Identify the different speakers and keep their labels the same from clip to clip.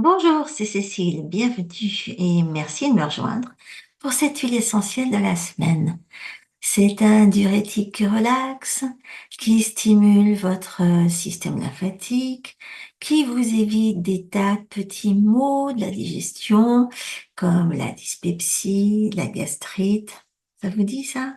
Speaker 1: Bonjour, c'est Cécile, bienvenue et merci de me rejoindre pour cette huile essentielle de la semaine. C'est un diurétique qui relaxe, qui stimule votre système lymphatique, qui vous évite des tas de petits maux de la digestion, comme la dyspepsie, la gastrite. Ça vous dit ça?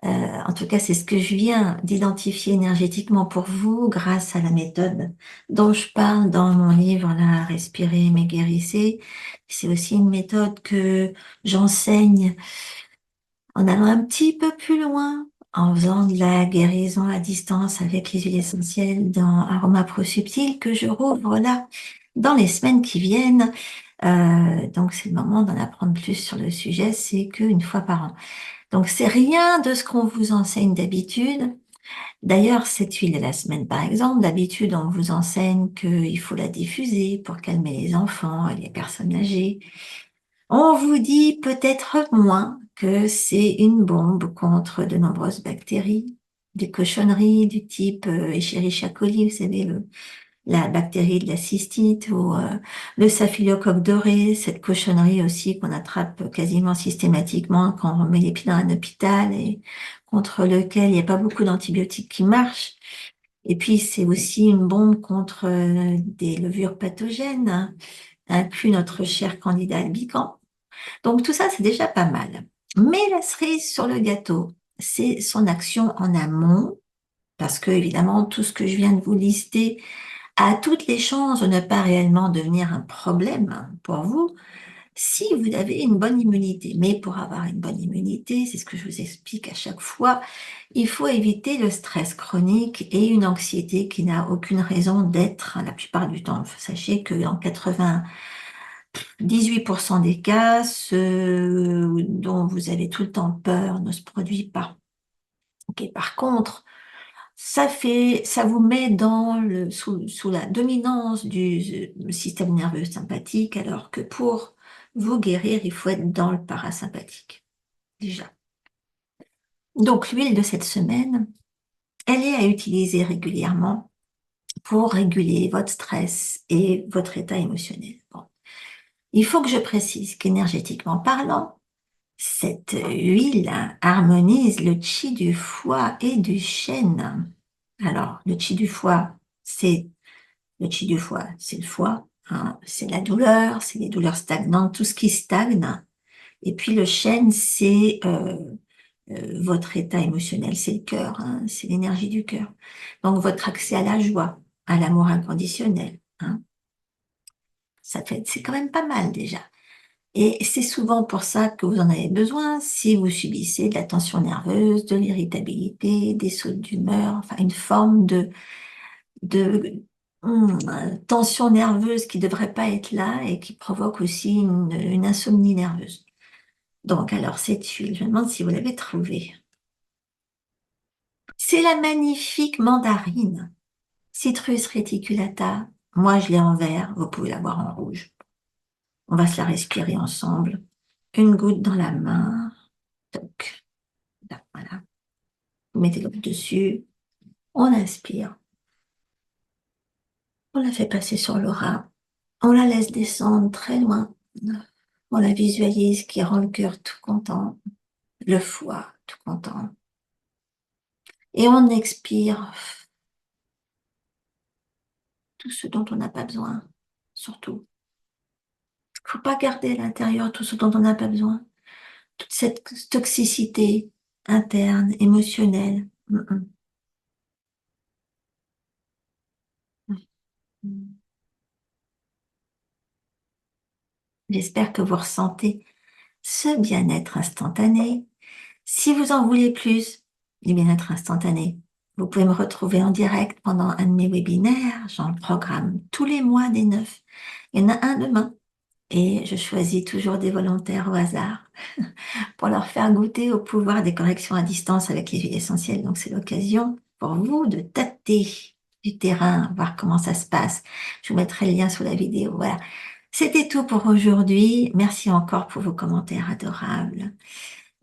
Speaker 1: En tout cas, c'est ce que je viens d'identifier énergétiquement pour vous grâce à la méthode dont je parle dans mon livre, là, Respirer mais guérissez. C'est aussi une méthode que j'enseigne en allant un petit peu plus loin, en faisant de la guérison à distance avec les huiles essentielles dans Aroma Pro Subtil que je rouvre là dans les semaines qui viennent. Donc c'est le moment d'en apprendre plus sur le sujet, c'est qu'une fois par an. Donc, c'est rien de ce qu'on vous enseigne d'habitude. D'ailleurs, cette huile de la semaine, par exemple, d'habitude, on vous enseigne qu'il faut la diffuser pour calmer les enfants et les personnes âgées. On vous dit peut-être moins que c'est une bombe contre de nombreuses bactéries, des cochonneries du type Escherichia coli, vous savez, la bactérie de la cystite ou le staphylocoque doré, cette cochonnerie aussi qu'on attrape quasiment systématiquement quand on met les pieds dans un hôpital et contre lequel il n'y a pas beaucoup d'antibiotiques qui marchent. Et puis c'est aussi une bombe contre des levures pathogènes, hein, inclus notre cher candidat albicans. Donc tout ça, c'est déjà pas mal. Mais la cerise sur le gâteau, c'est son action en amont, parce que évidemment, tout ce que je viens de vous lister a toutes les chances de ne pas réellement devenir un problème pour vous si vous avez une bonne immunité. Mais pour avoir une bonne immunité, c'est ce que je vous explique à chaque fois, il faut éviter le stress chronique et une anxiété qui n'a aucune raison d'être la plupart du temps. Sachez que dans 98% des cas, ce dont vous avez tout le temps peur ne se produit pas. Ok, par contre, ça vous met sous la dominance du système nerveux sympathique, alors que pour vous guérir, il faut être dans le parasympathique, déjà. Donc, l'huile de cette semaine, elle est à utiliser régulièrement pour réguler votre stress et votre état émotionnel. Bon. Il faut que je précise qu'énergétiquement parlant, cette huile harmonise le chi du foie et du chêne. Alors, le chi du foie, c'est le chi du foie, c'est le foie, hein, c'est la douleur, c'est les douleurs stagnantes, tout ce qui stagne. Et puis le chêne, c'est votre état émotionnel, c'est le cœur, hein, c'est l'énergie du cœur. Donc votre accès à la joie, à l'amour inconditionnel, hein, c'est quand même pas mal déjà. Et c'est souvent pour ça que vous en avez besoin si vous subissez de la tension nerveuse, de l'irritabilité, des sautes d'humeur, enfin une forme de tension nerveuse qui ne devrait pas être là et qui provoque aussi une insomnie nerveuse. Donc, alors, cette huile, je me demande si vous l'avez trouvée. C'est la magnifique mandarine, Citrus reticulata. Moi, je l'ai en vert, vous pouvez la voir en rouge. On va se la respirer ensemble. Une goutte dans la main. Toc. Là, voilà. Vous mettez l'autre dessus. On inspire. On la fait passer sur l'aura. On la laisse descendre très loin. On la visualise qui rend le cœur tout content, le foie tout content. Et on expire tout ce dont on n'a pas besoin, surtout. Il ne faut pas garder à l'intérieur tout ce dont on n'a pas besoin. Toute cette toxicité interne, émotionnelle. J'espère que vous ressentez ce bien-être instantané. Si vous en voulez plus du bien-être instantané, vous pouvez me retrouver en direct pendant un de mes webinaires. J'en programme tous les mois des 9. Il y en a un demain. Et je choisis toujours des volontaires au hasard pour leur faire goûter au pouvoir des corrections à distance avec les huiles essentielles. Donc c'est l'occasion pour vous de tâter du terrain, voir comment ça se passe. Je vous mettrai le lien sous la vidéo. Voilà. C'était tout pour aujourd'hui. Merci encore pour vos commentaires adorables.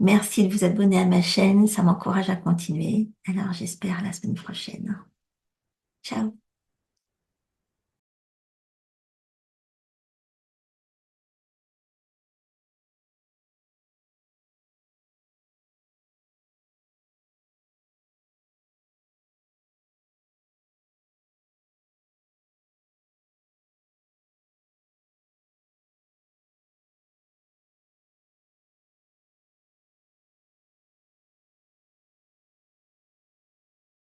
Speaker 1: Merci de vous abonner à ma chaîne, ça m'encourage à continuer. Alors j'espère à la semaine prochaine. Ciao.